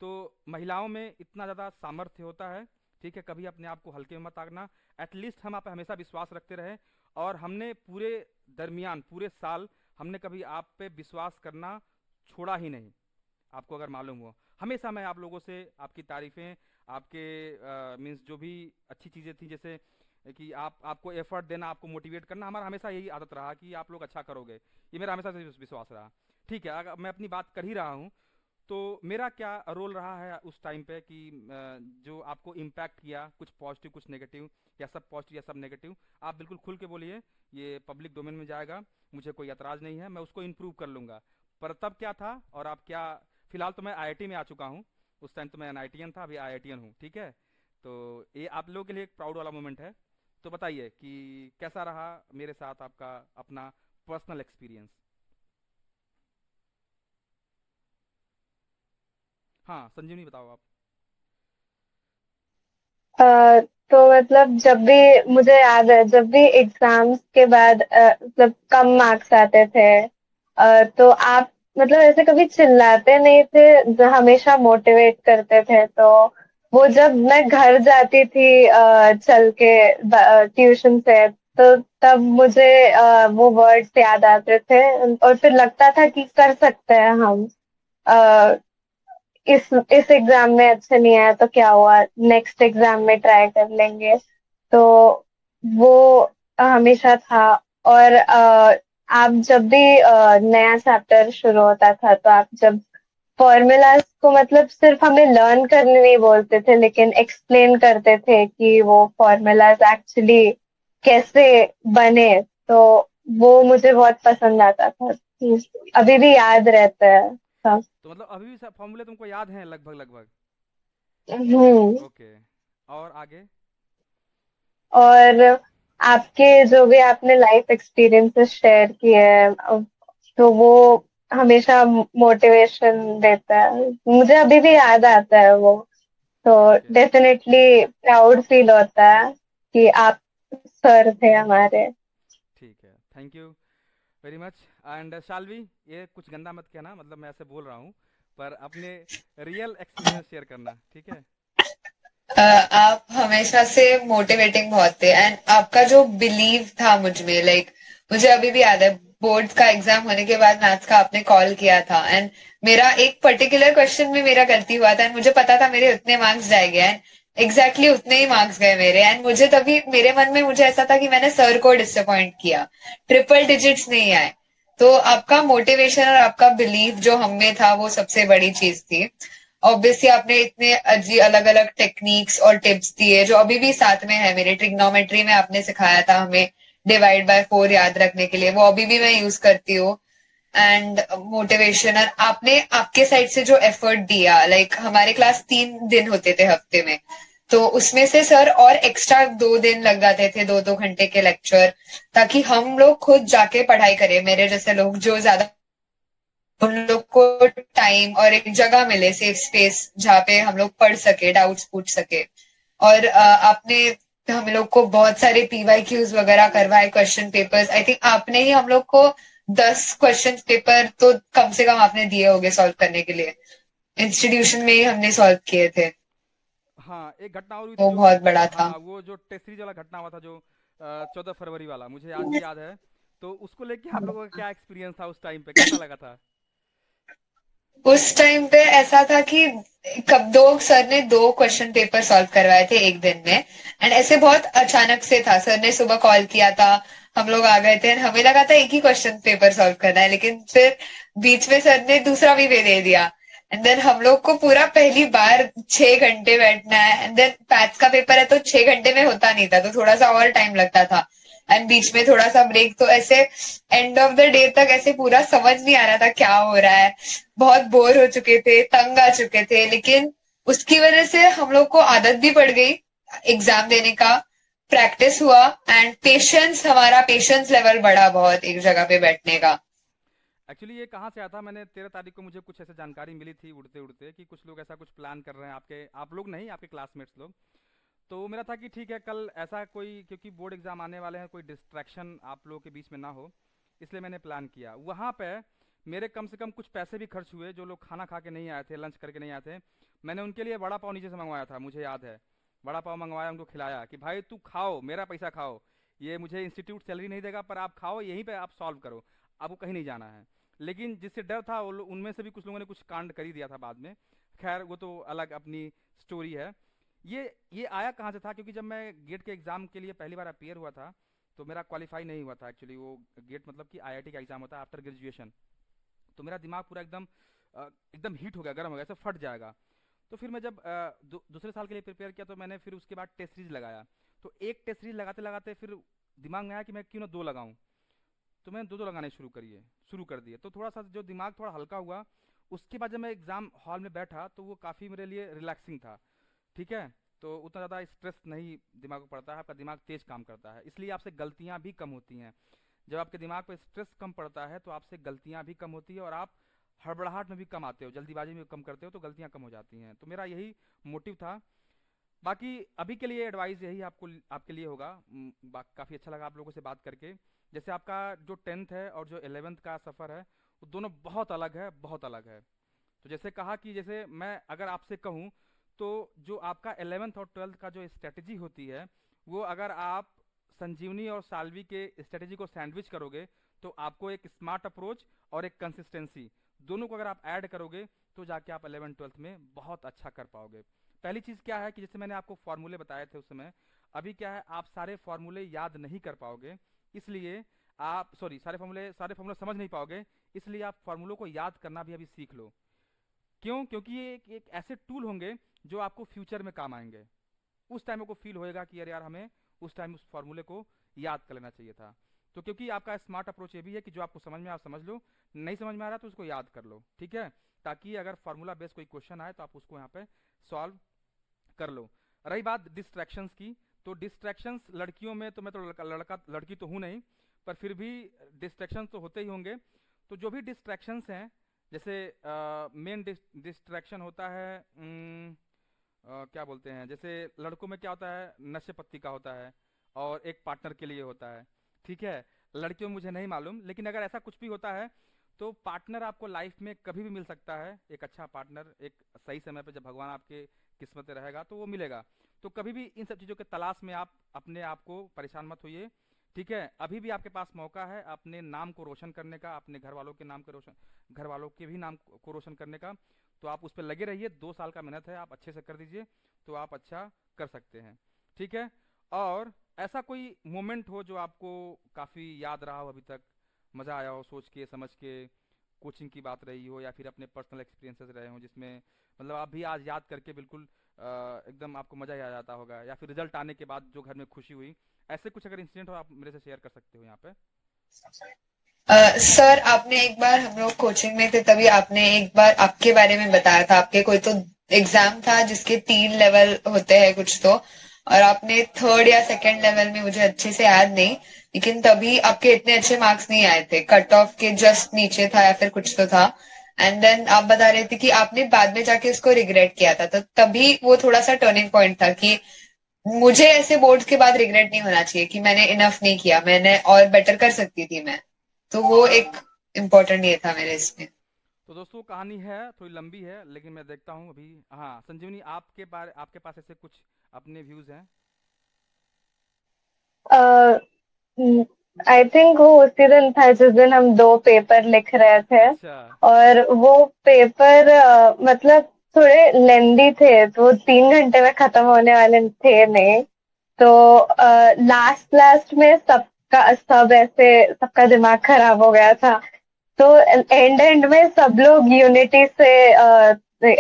तो महिलाओं में इतना ज़्यादा सामर्थ्य होता है। ठीक है, कभी अपने आप को हल्के में मत आंकना। एटलीस्ट हम आप पे हमेशा विश्वास रखते रहे, और हमने पूरे दरमियान, पूरे साल, हमने कभी आप पे विश्वास करना छोड़ा ही नहीं। आपको अगर मालूम हो, हमेशा मैं आप लोगों से आपकी तारीफ़ें, आपके मीन्स जो भी अच्छी चीज़ें थी, जैसे कि आपको एफर्ट देना, आपको मोटिवेट करना, हमारा हमेशा यही आदत रहा कि आप लोग अच्छा करोगे। ये मेरा हमेशा से विश्वास रहा। ठीक है, अगर मैं अपनी बात कर ही रहा हूँ, तो मेरा क्या रोल रहा है उस टाइम पे कि जो आपको इम्पैक्ट किया, कुछ पॉजिटिव कुछ नेगेटिव, या सब पॉजिटिव या सब नेगेटिव, आप बिल्कुल खुल के बोलिए। ये पब्लिक डोमेन में जाएगा, मुझे कोई एतराज़ नहीं है, मैं उसको इम्प्रूव कर लूँगा। पर तब क्या था और आप क्या, फिलहाल तो मैं आईआईटी में आ चुका हूँ, उस टाइम तो मैं एनआईटीएन था, अभी आईआईटीएन हूँ। ठीक है। तो ये आप लोगों के लिए एक प्राउड वाला मोमेंट है। तो बताइए कि कैसा रहा मेरे साथ आपका अपना पर्सनल एक्सपीरियंस। हाँ संजीवनी, बताओ आप।
तो मतलब जब भी मुझे याद है, जब भी एग्जाम्स के बाद मतलब कम मार्क्स आते थे, तो आप मतलब ऐसे कभी चिल्लाते नहीं थे, हमेशा मोटिवेट करते थे। तो वो जब मैं घर जाती थी चल के ट्यूशन से, तो तब मुझे वो वर्ड्स याद आते थे, और फिर लगता था कि कर सकते हैं हम। अ, इस एग्जाम में अच्छे नहीं आया तो क्या हुआ, नेक्स्ट एग्जाम में ट्राई कर लेंगे। तो वो हमेशा था। और आप जब भी नया चैप्टर शुरू होता था, तो आप जब फॉर्मूलाज को मतलब सिर्फ हमें लर्न करने नहीं बोलते थे, लेकिन एक्सप्लेन करते थे कि वो फॉर्मूलाज एक्चुअली कैसे बने। तो वो मुझे बहुत पसंद आता था, अभी भी याद रहता है सब।
तो मतलब अभी भी सब फॉर्मूले तुमको याद हैं लगभग लगभग।
हम्म।
ओके। और आगे।
और आपके जो भी आपने लाइफ एक्सपीरियंसेस शेयर किए हैं, तो वो हमेशा मोटिवेशन देता है, मुझे अभी भी याद आता है वो। तो
ठीक है।
डेफिनेटली प्राउड फील होता है कि आप सर थे हमारे।
ठीक है, thank you very much. And Shalvi, ये कुछ गंदा मत कहना, मतलब मैं ऐसे बोल रहा हूँ, पर अपने रियल एक्सपीरियंस शेयर करना, ठीक है।
आप हमेशा से मोटिवेटिंग बहुत थे एंड आपका जो बिलीव था मुझ में, लाइक मुझे अभी भी याद है बोर्ड का एग्जाम होने के बाद मैथ्स का आपने कॉल किया था एंड मेरा एक पर्टिकुलर क्वेश्चन में मेरा गलती हुआ था एंड मुझे पता था मेरे उतने मार्क्स जाएंगे एंड एग्जैक्टली उतने ही मार्क्स गए मेरे एंड मुझे तभी मेरे मन में मुझे ऐसा था कि मैंने सर को डिसअपॉइंट किया, ट्रिपल डिजिट्स नहीं आए। तो आपका मोटिवेशन और आपका बिलीव जो हम में था वो सबसे बड़ी चीज थी। ऑब्वियसली आपने इतने अजी अलग अलग टेक्निक्स और टिप्स दिए जो अभी भी साथ में है मेरे। ट्रिग्नोमेट्री में आपने सिखाया था हमें डिवाइड बाय 4 याद रखने के लिए, वो अभी भी मैं यूज करती हूँ। एंड मोटिवेशन, और आपने आपके साइड से जो एफर्ट दिया, लाइक हमारे क्लास 3 दिन होते थे हफ्ते में, तो उसमें से सर और एक्स्ट्रा 2 दिन लग जाते थे, 2-2 घंटे के लेक्चर, ताकि हम लोग खुद जाके पढ़ाई करें, मेरे जैसे लोग जो ज्यादा उन लोग को टाइम और एक जगह मिले, सेफ स्पेस जहाँ पे हम लोग पढ़ सके, डाउट्स पूछ सके। और आपने हम लोग को बहुत सारे पीवाईक्यूज वगैरह करवाए, क्वेश्चन पेपर्स। आई थिंक आपने ही हम लोग को 10 क्वेश्चन पेपर तो कम से कम आपने दिए होंगे सॉल्व करने के लिए, इंस्टीट्यूशन में ही हमने सॉल्व किए थे।
हाँ, एक घटना और हुई थी
वो
जो,
बहुत बड़ा था।
हाँ, वो जो टेस्ट सीरीज वाला घटना हुआ था जो 14 फरवरी वाला, मुझे आज भी याद है। तो उसको लेके आप लोगों का क्या एक्सपीरियंस था उस टाइम पे, कैसा लगा था?
उस टाइम पे ऐसा था कि कब दो सर ने 2 क्वेश्चन पेपर सॉल्व करवाए थे एक दिन में एंड ऐसे बहुत अचानक से था। सर ने सुबह कॉल किया था, हम लोग आ गए थे and हमें लगा था एक ही क्वेश्चन पेपर सॉल्व करना है, लेकिन फिर बीच में सर ने दूसरा भी दे दिया एंड देन हम लोग को पूरा पहली बार 6 घंटे बैठना है एंड देन मैथ्स का पेपर है तो 6 घंटे में होता नहीं था, तो थोड़ा सा और टाइम लगता था एंड बीच में थोड़ा सा ब्रेक। तो ऐसे एंड ऑफ द डे तक ऐसे पूरा समझ नहीं आ रहा था क्या हो रहा है, बहुत बोर हो चुके थे, तंग आ चुके थे, लेकिन उसकी वजह से हम लोग को आदत भी पड़ गई एग्जाम देने का, प्रैक्टिस हुआ एंड पेशेंस, हमारा पेशेंस लेवल बढ़ा बहुत एक जगह पे बैठने का।
एक्चुअली ये कहाँ से आया था, मैंने 13 तारीख को मुझे कुछ ऐसे जानकारी मिली थी उड़ते उड़ते कि कुछ लोग ऐसा कुछ प्लान कर रहे हैं, आपके आप लोग नहीं, आपके क्लासमेट्स लोग। तो मेरा था कि ठीक है, कल ऐसा कोई, क्योंकि बोर्ड एग्जाम आने वाले हैं, कोई डिस्ट्रैक्शन आप लोगों के बीच में ना हो, इसलिए मैंने प्लान किया। वहाँ पे मेरे कम से कम कुछ पैसे भी खर्च हुए, जो लोग खाना खा के नहीं आए थे, लंच करके नहीं आए थे। मैंने उनके लिए वड़ा पाव नीचे से मंगवाया था, मुझे याद है। वड़ा पाव मंगवाया, उनको खिलाया कि भाई तू खाओ, मेरा पैसा खाओ, ये मुझे इंस्टीट्यूट सैलरी नहीं देगा, पर आप खाओ, यहीं पे आप सॉल्व करो, आपको कहीं नहीं जाना है। लेकिन जिससे डर था उनमें से भी कुछ लोगों ने कुछ कांड कर ही दिया था बाद में। खैर वो तो अलग अपनी स्टोरी है। ये आया कहाँ से था, क्योंकि जब मैं गेट के एग्ज़ाम के लिए पहली बार अपियर हुआ था, तो मेरा क्वालिफाई नहीं हुआ था एक्चुअली। वो गेट मतलब कि आईआईटी का एग्ज़ाम होता है आफ्टर ग्रेजुएशन। तो मेरा दिमाग पूरा एकदम हीट हो गया, गर्म हो गया, ऐसे फट जाएगा। तो फिर मैं जब दूसरे साल के लिए प्रिपेयर किया, तो मैंने फिर उसके बाद टेस्ट सीरीज लगाया। तो एक टेस्ट सीरीज लगाते लगाते फिर दिमाग में आया कि मैं क्यों ना दो लगाऊं। तो मैंने दो दो लगाने शुरू कर दिए। तो थोड़ा सा जो दिमाग थोड़ा हल्का हुआ। उसके बाद जब मैं एग्ज़ाम हॉल में बैठा, तो वो काफ़ी मेरे लिए रिलैक्सिंग था। ठीक है। तो उतना ज़्यादा स्ट्रेस नहीं दिमाग को पड़ता है, आपका दिमाग तेज काम करता है, इसलिए आपसे गलतियाँ भी कम होती हैं। जब आपके दिमाग पे स्ट्रेस कम पड़ता है, तो आपसे गलतियाँ भी कम होती है, और आप हड़बड़ाहट में भी कम आते हो, जल्दीबाजी में कम करते हो, तो गलतियाँ कम हो जाती हैं। तो मेरा यही मोटिव था। बाकी अभी के लिए एडवाइस यही आपको आपके लिए होगा। काफ़ी अच्छा लगा आप लोगों से बात करके। जैसे आपका जो 10th है और जो 11th का सफ़र है, वो दोनों बहुत अलग है, बहुत अलग है। तो जैसे कहा कि जैसे मैं अगर आपसे कहूँ, तो जो आपका 11th और 12th का जो स्ट्रेटजी होती है, वो अगर आप संजीवनी और साल्वी के स्ट्रेटजी को सैंडविच करोगे, तो आपको एक स्मार्ट अप्रोच और एक कंसिस्टेंसी, दोनों को अगर आप ऐड करोगे, तो जाके आप 11th-12th में बहुत अच्छा कर पाओगे। पहली चीज़ क्या है कि जैसे मैंने आपको फार्मूले बताए थे उस समय, अभी क्या है, आप सारे फार्मूले याद नहीं कर पाओगे, इसलिए आप सॉरी सारे फार्मूले समझ नहीं पाओगे, इसलिए आप फार्मूलों को याद करना भी अभी सीख लो। क्यों? क्योंकि ये एक ऐसे टूल होंगे जो आपको फ्यूचर में काम आएंगे। उस टाइम को फील होएगा कि अरे यार, हमें उस टाइम उस फार्मूले को याद कर लेना चाहिए था। तो क्योंकि आपका स्मार्ट अप्रोच ये भी है कि जो आपको समझ में आप समझ लो, नहीं समझ में आ रहा तो उसको याद कर लो, ठीक है, ताकि अगर फार्मूला बेस्ड कोई क्वेश्चन आए तो आप उसको यहाँ पे सॉल्व कर लो। रही बात डिस्ट्रैक्शंस की, तो डिस्ट्रैक्शंस लड़कियों में, तो मैं तो लड़का लड़का लड़की तो हूँ नहीं, पर फिर भी डिस्ट्रैक्शंस तो होते ही होंगे। तो जो भी डिस्ट्रैक्शंस हैं, जैसे मेन डिस्ट्रैक्शन होता है, क्या बोलते हैं, जैसे लड़कों में क्या होता है, नशे पत्ती का होता है, और एक पार्टनर के लिए होता है, ठीक है। लड़कियों में मुझे नहीं मालूम, लेकिन अगर ऐसा कुछ भी होता है तो पार्टनर आपको लाइफ में कभी भी मिल सकता है। एक अच्छा पार्टनर एक सही समय पे, जब भगवान आपके किस्मत में रहेगा तो वो मिलेगा। तो कभी भी इन सब चीज़ों के तलाश में आप अपने आप को परेशान मत होइए, ठीक है। अभी भी आपके पास मौका है अपने नाम को रोशन करने का, अपने घर वालों के नाम के रोशन, घर वालों के भी नाम को रोशन करने का। तो आप उस पर लगे रहिए, 2 साल का मेहनत है, आप अच्छे से कर दीजिए तो आप अच्छा कर सकते हैं, ठीक है। और ऐसा कोई मोमेंट हो जो आपको काफ़ी याद रहा हो अभी तक, मज़ा आया हो सोच के समझ के, कोचिंग की बात रही हो या फिर अपने पर्सनल एक्सपीरियंसेस रहे हो, जिसमें मतलब आप भी आज याद करके बिल्कुल एकदम आपको मज़ा ही आ जाता होगा, या फिर रिजल्ट आने के बाद जो घर में खुशी हुई, ऐसे कुछ अगर इंसिडेंट हो आप मेरे से शेयर कर सकते हो यहाँ पे।
सर, आपने एक बार, हम लोग कोचिंग में थे तभी आपने एक बार आपके बारे में बताया था। आपके कोई तो एग्जाम था जिसके 3 लेवल होते हैं कुछ तो, और आपने थर्ड या सेकंड लेवल में, मुझे अच्छे से याद नहीं, लेकिन तभी आपके इतने अच्छे मार्क्स नहीं आए थे, कट ऑफ के जस्ट नीचे था या फिर कुछ तो था। एंड देन आप बता रहे थे कि आपने बाद में जाके उसको रिग्रेट किया था, तो तभी वो थोड़ा सा टर्निंग पॉइंट था कि मुझे ऐसे बोर्ड्स के बाद रिग्रेट नहीं होना चाहिए कि मैंने इनफ नहीं किया, मैंने और बेटर कर सकती थी मैं। तो वो एक इम्पोर्टेंट ये था मेरे इसमें।
तो दोस्तों कहानी है थोड़ी लंबी है, लेकिन मैं देखता हूँ अभी। हाँ संजीवनी, आपके पास ऐसे कुछ अपने व्यूज़ हैं?
आई थिंक वो उसी दिन था जिस दिन हम 2 पेपर लिख रहे थे।
अच्छा।
और वो पेपर मतलब थोड़े लेंदी थे, तो वो 3 घंटे में खत्म होने वाले थे नहीं। तो लास्ट लास्ट में सब ऐसे सबका दिमाग खराब हो गया था। तो एंड एंड में सब लोग यूनिटी से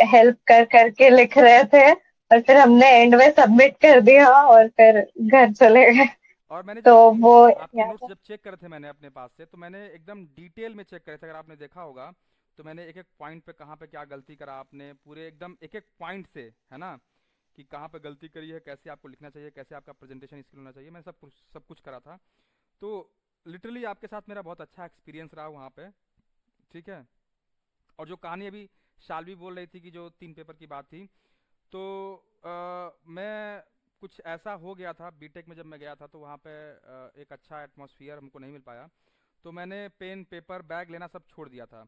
हेल्प कर करके लिख रहे थे, और फिर हमने एंड में सबमिट कर दिया और फिर घर चले गए।
और मैंने
तो
जब आपकी
वो
आपके
याद
नोट्स
है।
जब चेक करे थे मैंने अपने पास से, तो मैंने एकदम डिटेल में चेक करे थे, अगर आपने देखा होगा तो मैंने एक एक पॉइंट पे कहाँ पे क्या गलती करा आपने, पूरे एकदम एक एक पॉइंट से, है ना, कि कहाँ पे गलती करी है, कैसे आपको लिखना चाहिए, कैसे आपका प्रेजेंटेशन स्किल होना चाहिए, मैंने सब कुछ करा था। तो लिटरली आपके साथ मेरा बहुत अच्छा एक्सपीरियंस रहा वहाँ पे, ठीक है। और जो कहानी अभी शालवी बोल रही थी कि जो 3 पेपर की बात थी, तो मैं कुछ ऐसा हो गया था बीटेक में, जब मैं गया था तो वहाँ पे एक अच्छा एटमॉस्फेयर हमको नहीं मिल पाया, तो मैंने पेन पेपर बैग लेना सब छोड़ दिया था।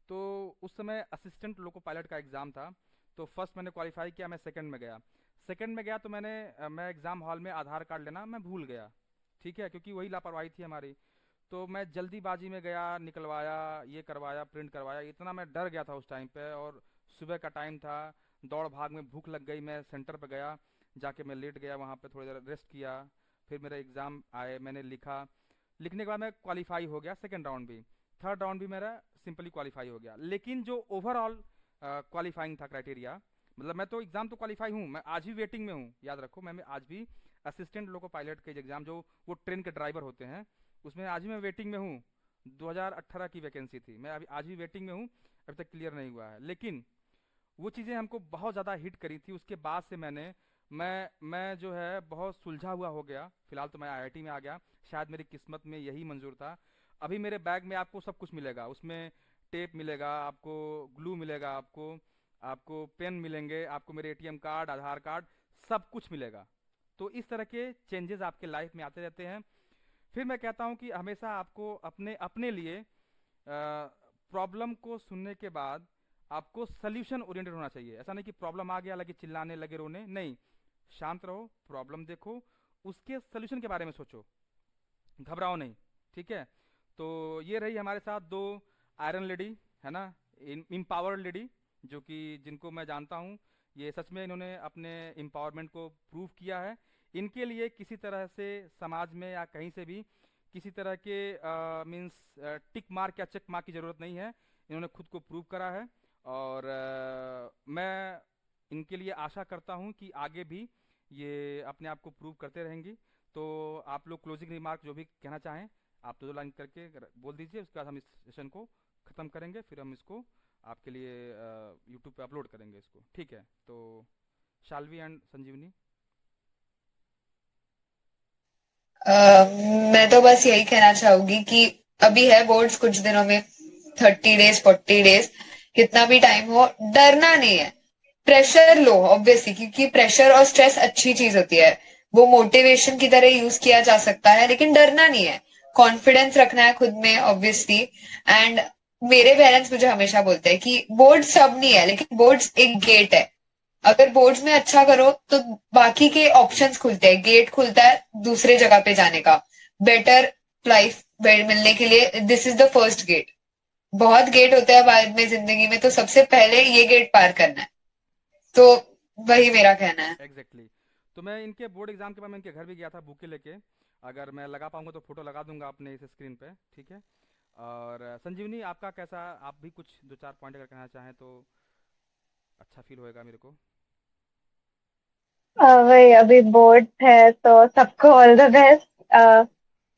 तो उस समय असिस्टेंट लोको पायलट का एग्ज़ाम था, तो फर्स्ट मैंने क्वालिफाई किया, मैं सेकंड में गया तो मैं एग्ज़ाम हॉल में आधार कार्ड लेना मैं भूल गया, ठीक है, क्योंकि वही लापरवाही थी हमारी। तो मैं जल्दीबाजी में गया, निकलवाया, ये करवाया, प्रिंट करवाया, इतना मैं डर गया था उस टाइम पे। और सुबह का टाइम था, दौड़ भाग में भूख लग गई, मैं सेंटर पे गया, जाके मैं लेट गया वहाँ पे, थोड़ी देर रेस्ट किया, फिर मेरा एग्ज़ाम आए, मैंने लिखा। लिखने के बाद मैं क्वालिफाई हो गया, सेकेंड राउंड भी, थर्ड राउंड भी मेरा सिंपली क्वालिफाई हो गया। लेकिन जो ओवरऑल क्वालिफाइंग था क्राइटेरिया, मतलब मैं तो एग्ज़ाम तो क्वालिफाई हूँ, मैं आज भी वेटिंग में हूँ, याद रखो, मैं आज भी असिस्टेंट लोको पायलट के एग्ज़ाम, जो वो ट्रेन के ड्राइवर होते हैं, उसमें आज भी मैं वेटिंग में हूँ। 2018 की वैकेंसी थी, मैं अभी आज भी वेटिंग में हूँ, अभी तक क्लियर नहीं हुआ है। लेकिन वो चीज़ें हमको बहुत ज़्यादा हिट करी थी, उसके बाद से मैं जो है बहुत सुलझा हुआ हो गया। फिलहाल तो मैं आईआईटी में आ गया, शायद मेरी किस्मत में यही मंजूर था। अभी मेरे बैग में आपको सब कुछ मिलेगा, उसमें टेप मिलेगा आपको, ग्लू मिलेगा आपको, आपको पेन मिलेंगे, आपको मेरे एटीएम कार्ड, आधार कार्ड, सब कुछ मिलेगा। तो इस तरह के चेंजेस आपके लाइफ में आते रहते हैं। फिर मैं कहता हूँ कि हमेशा आपको अपने अपने लिए प्रॉब्लम को सुनने के बाद आपको सल्यूशन ओरिएंटेड होना चाहिए। ऐसा नहीं कि प्रॉब्लम आ गया लगे चिल्लाने लगे रोने, नहीं, शांत रहो, प्रॉब्लम देखो, उसके सल्यूशन के बारे में सोचो, घबराओ नहीं, ठीक है। तो ये रही हमारे साथ दो आयरन लेडी, है ना, इम्पावर्ड लेडी, जो कि जिनको मैं जानता हूँ, ये सच में इन्होंने अपने एम्पावरमेंट को प्रूव किया है। इनके लिए किसी तरह से समाज में या कहीं से भी किसी तरह के मीन्स टिक मार्क या चेक मार्क की ज़रूरत नहीं है, इन्होंने खुद को प्रूव करा है। और मैं इनके लिए आशा करता हूँ कि आगे भी ये अपने आप को प्रूव करते रहेंगी। तो आप लोग क्लोजिंग रिमार्क जो भी कहना चाहें, आप दो लाइन करके बोल दीजिए, उसके बाद हम इस सेशन को ख़त्म करेंगे, फिर हम इसको आपके लिए यूट्यूब पे अपलोड करेंगे इसको, ठीक है। तो शाल्वी एंड संजीवनी।
मैं तो बस यही कहना चाहूंगी कि अभी है बोर्ड्स कुछ दिनों में, 30 डेज 40 डेज, कितना भी टाइम हो, डरना नहीं है। प्रेशर लो ऑब्वियसली, क्योंकि प्रेशर और स्ट्रेस अच्छी चीज होती है, वो मोटिवेशन की तरह यूज किया जा सकता है, लेकिन डरना नहीं है। कॉन्फिडेंस रखना है खुद में ऑब्वियसली। एंड मेरे पेरेंट्स मुझे हमेशा बोलते हैं कि बोर्ड सब नहीं है, लेकिन बोर्ड्स एक गेट है। अगर बोर्ड्स में अच्छा करो तो बाकी के ऑप्शंस खुलते हैं, गेट खुलता है दूसरे जगह पे जाने का, बेटर लाइफ मिलने के लिए। This is the first gate. बहुत गेट होते हैं बाद में जिंदगी में, तो सबसे पहले ये गेट पार करना है। तो वही मेरा कहना है।
Exactly exactly. तो मैं इनके बोर्ड एग्जाम के बाद मैं इनके घर भी गया था बुके लेके। अगर मैं लगा पाऊंगा तो फोटो लगा दूंगा अपने इस स्क्रीन पे, ठीक है। और संजीवनी, आपका कैसा, आप भी कुछ दो चार पॉइंट अगर कहना चाहें तो अच्छा फील होएगा मेरे को।
वही अभी बोर्ड है तो सबको ऑल द बेस्ट।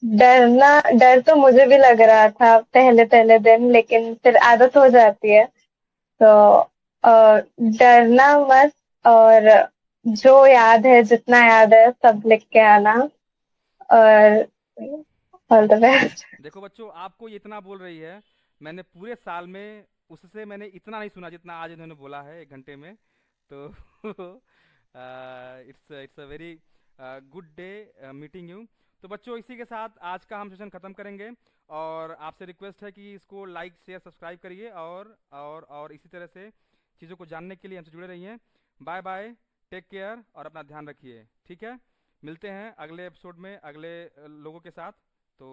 डरना, डर तो मुझे भी लग रहा था पहले पहले दिन, लेकिन फिर आदत हो जाती है। तो डरना मत, और जो याद है, जितना याद है सब लिख के आना, और ऑल द बेस्ट।
देखो बच्चों, आपको ये इतना बोल रही है, मैंने पूरे साल में उससे मैंने इतना नहीं सुना जितना आज इन्होंने बोला है 1 घंटे में। तो it's it's a very good day meeting you. तो बच्चों, इसी के साथ आज का हम सेशन ख़त्म करेंगे। और आपसे रिक्वेस्ट है कि इसको लाइक शेयर सब्सक्राइब करिए, और इसी तरह से चीज़ों को जानने के लिए हमसे जुड़े रहिए। बाय बाय, टेक केयर और अपना ध्यान रखिए, ठीक है। मिलते हैं अगले एपिसोड में अगले लोगों के साथ। तो